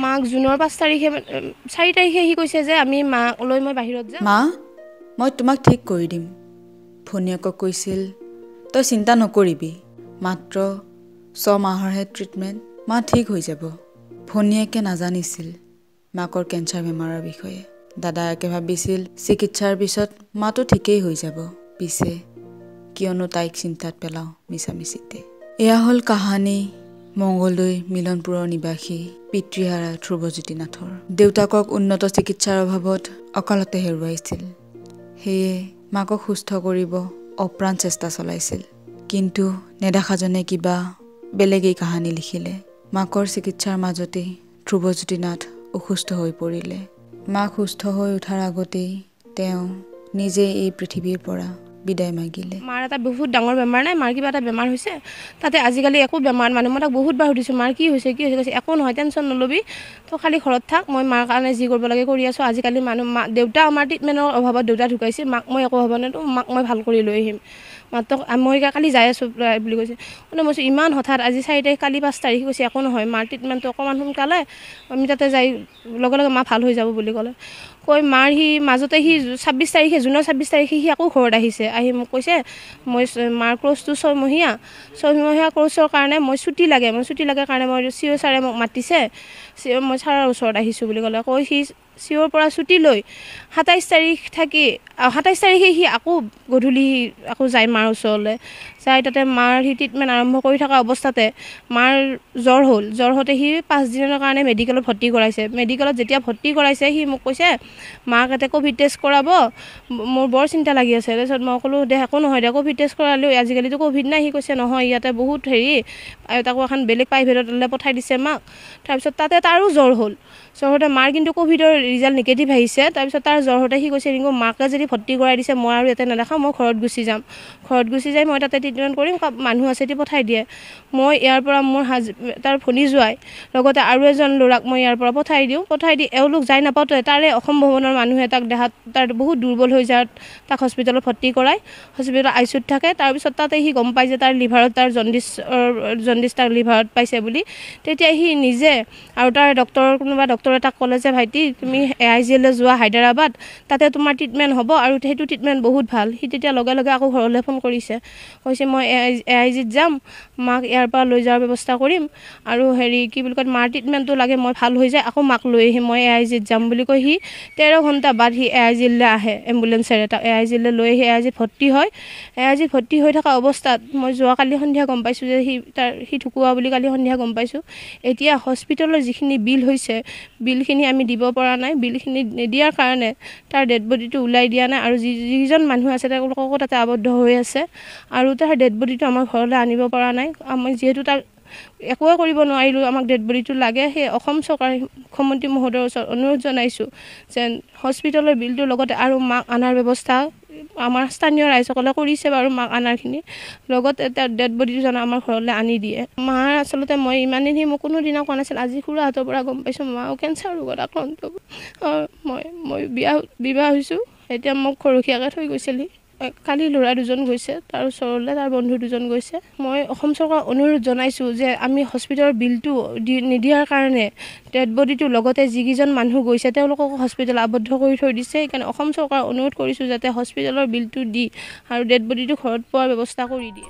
মাক জুনৰ 5 তাৰিখে 4 তাৰিখে সি কৈছে যে আমি মাক লৈ মই বাহিৰত যাম। মা মই তোমাক ঠিক কৰি দিম। ভনীয়েকক কৈছিল তই চিন্তা নকৰিবি, মাত্ৰ 6 মাহৰহে ট্ৰিটমেণ্ট, মা ঠিক হৈ যাব। ভনীয়েকে নাজানিছিল মাকৰ কেঞ্চাৰ বেমাৰৰ বিষয়ে। দাদায়েকে ভাবিছিল চিকিৎসাৰ পিছত মাতো ঠিকেই হৈ যাব, পিছে কিয়নো তাইক চিন্তাত পেলাওঁ মিছামিছিতে। এয়া হ'ল কাহানী মংগলদৈ মিলনপুৰৰ নিবাসী পিতৃহাৰা ধ্ৰুৱজ্যোতি নাথৰ। দেউতাকক উন্নত চিকিৎসাৰ অভাৱত অকালতে হেৰুৱাইছিল, সেয়ে মাকক সুস্থ কৰিব অপ্ৰাণ চেষ্টা চলাইছিল। কিন্তু নেদেখাজনে কিবা বেলেগেই কাহানী লিখিলে। মাকৰ চিকিৎসাৰ মাজতেই ধ্ৰুৱজ্যোতি নাথ অসুস্থ হৈ পৰিলে। মাক সুস্থ হৈ উঠাৰ আগতেই তেওঁ নিজে এই পৃথিৱীৰ পৰা বিদায় মাগিলে। মাৰ এটা বহুত ডাঙৰ বেমাৰ নাই, মাৰ কিবা এটা বেমাৰ হৈছে, তাতে আজিকালি একো বেমাৰ মানে মই তাক বহুতবাৰ সুধিছোঁ মাৰ কি হৈছে কৈছে একো নহয়, টেনশ্যন নল'বি, তো খালি ঘৰত থাক, মই মাৰ কাৰণে যি কৰিব লাগে কৰি আছোঁ। আজিকালি দেউতা আমাৰ ট্ৰিটমেণ্টৰ অভাৱত দেউতা ঢুকাইছিল, মাক মই একো হ'ব নাই, তো মাক মই ভাল কৰি লৈ আহিম, মাত্ৰ মই কালি যাই আছোঁ বুলি কৈছে। মানে মই ইমান হঠাৎ আজি 4 তাৰিখ কালি 5 তাৰিখ কৈছে একো নহয়, মাৰ ট্ৰিটমেণ্টটো অকণমান সোনকালে আমি তাতে যাই লগে লগে মা ভাল হৈ যাব বুলি ক'লে। কৈ মাৰ সি মাজতে সি 26 তাৰিখে জুনৰ 26 তাৰিখে সি আকৌ ঘৰত আহিছে, আহি মোক কৈছে মই মাৰ কোৰ্চটো 6 মহীয়া কোৰ্চৰ কাৰণে মই ছুটি লাগে কাৰণে মই চিঅ' ছাৰে মোক মাতিছে, মই ছাৰৰ ওচৰত আহিছোঁ বুলি ক'লে। কৈ সি চিঅ'ৰ পৰা ছুটি লৈ 27 তাৰিখ থাকি 27 তাৰিখে সি আকৌ গধূলি আকৌ যায় মাৰ ওচৰলৈ, যাই তাতে মাৰ সি ট্ৰিটমেণ্ট আৰম্ভ কৰি থকা অৱস্থাতে মাৰ জ্বৰ হওঁতে সি 5 দিনৰ কাৰণে মেডিকেলত ভৰ্তি কৰাইছে। মেডিকেলত যেতিয়া ভৰ্তি কৰাইছে সি মোক কৈছে মাক ইয়াতে ক'ভিড টেষ্ট কৰাব, মোৰ বৰ চিন্তা লাগি আছে। তাৰপিছত মই ক'লোঁ দে একো নহয় দে, ক'ভিড টেষ্ট কৰালেও আজিকালিতো ক'ভিড নাই। সি কৈছে নহয় ইয়াতে বহুত তাকো এখন বেলেগ প্ৰাইভেটলৈ পঠাই দিছে মাক। তাৰপিছত তাতে তাৰো জ্বৰ হওঁতে মাৰ কিন্তু ক'ভিডৰ ৰিজাল্ট নিগেটিভ আহিছে। তাৰপিছত তাৰ জ্বৰ হওঁতে সি কৈছে ৰিংকু মাকে যদি ভৰ্তি কৰাই দিছে মই আৰু ইয়াতে নেদেখাওঁ, মই ঘৰত গুচি যাম, মই তাতে ট্ৰিটমেণ্ট কৰিম, মানুহ আছে যদি পঠাই দিয়ে। মই ইয়াৰ পৰা মোৰ তাৰ ভনী জোৱাই লগতে আৰু এজন ল'ৰাক মই ইয়াৰ পৰা পঠাই দি এওঁলোক যাই নাপাওঁতে তাৰে অসম ভৱনৰ মানুহে তাক দেখাত তাৰ বহুত দুৰ্বল হৈ যায়, তাক হস্পিটেলত ভৰ্তি কৰাই, হস্পিটেলত আইচিউত থাকে। তাৰপিছত তাতে সি গম পাই যে তাৰ লিভাৰত তাৰ জণ্ডিছ তাৰ লিভাৰত পাইছে বুলি। তেতিয়া সি নিজে আৰু তাৰ কোনোবা ডক্টৰে তাক ক'লে যে ভাইটি তুমি AIGলৈ যোৱা হায়দৰাবাদ, তাতে তোমাৰ ট্ৰিটমেণ্ট হ'ব আৰু সেইটো ট্ৰিটমেণ্ট বহুত ভাল। সি তেতিয়া লগে লগে আকৌ ঘৰলৈ ফোন কৈছে মই AIGত যাম, মাক ইয়াৰ পৰা লৈ যোৱাৰ ব্যৱস্থা কৰিম, আৰু কি বুলি কয় মাৰ ট্ৰিটমেণ্টটো লাগে মই ভাল হৈ যায় আকৌ মাক লৈ আহিম, মই AIGত যাম বুলি কৈ সি 13 ঘণ্টা বাদ সি AIGলৈ আহে, এম্বুলেঞ্চেৰে তাক AIGলৈ লৈ আহি AIGত ভৰ্তি হয়। AIGত ভৰ্তি হৈ থকা অৱস্থাত মই যোৱাকালি সন্ধিয়া গম পাইছোঁ যে সি ঢুকুৱা বুলি কালি সন্ধিয়া গম পাইছোঁ। এতিয়া হস্পিটেলৰ যিখিনি বিল হৈছে বিলখিনি আমি দিব পৰা নাই, বিলখিনি নিদিয়াৰ কাৰণে তাৰ ডেড বডিটো ওলাই দিয়া নাই, আৰু যিজন মানুহ আছে তেওঁলোককো তাতে আবদ্ধ হৈ আছে, আৰু তাৰ ডেড বডিটো আমাৰ ঘৰলৈ আনিব পৰা নাই। আমি যিহেতু তাক একোৱে কৰিব নোৱাৰিলোঁ, আমাক ডেড বডিটো লাগে, সেই অসম চৰকাৰ মুখ্যমন্ত্ৰী মহোদয়ৰ ওচৰত অনুৰোধ জনাইছোঁ যে হস্পিটেলৰ বিলটোৰ লগতে আৰু মাক অনাৰ ব্যৱস্থা আমাৰ স্থানীয় ৰাইজসকলে কৰিছে বাৰু, মাক অনাৰখিনি লগতে তাৰ ডেড বডিটো যেন আমাৰ ঘৰলৈ আনি দিয়ে। মাৰ আচলতে মই ইমানদিন মোক কোনোদিনা কোৱা নাছিল, আজি খুৰাহঁতৰ পৰা গম পাইছোঁ মাও কেঞ্চাৰ ৰোগত আক্ৰান্ত। মই বিবাহ হৈছোঁ, এতিয়া মোক খৰখীয়াকৈ থৈ গৈছিলহি। কালি ল'ৰা 2জন গৈছে তাৰ ওচৰলৈ, তাৰ বন্ধু 2জন গৈছে। মই অসম চৰকাৰক অনুৰোধ জনাইছোঁ যে আমি হস্পিটেলৰ বিলটো নিদিয়াৰ কাৰণে ডেড বডিটোৰ লগতে যিকেইজন মানুহ গৈছে তেওঁলোককো হস্পিটেলত আবদ্ধ কৰি থৈ দিছে। সেইকাৰণে অসম চৰকাৰক অনুৰোধ কৰিছোঁ যাতে হস্পিটেলৰ বিলটো দি আৰু ডেড বডিটো ঘৰত পোৱাৰ ব্যৱস্থা কৰি দিয়ে।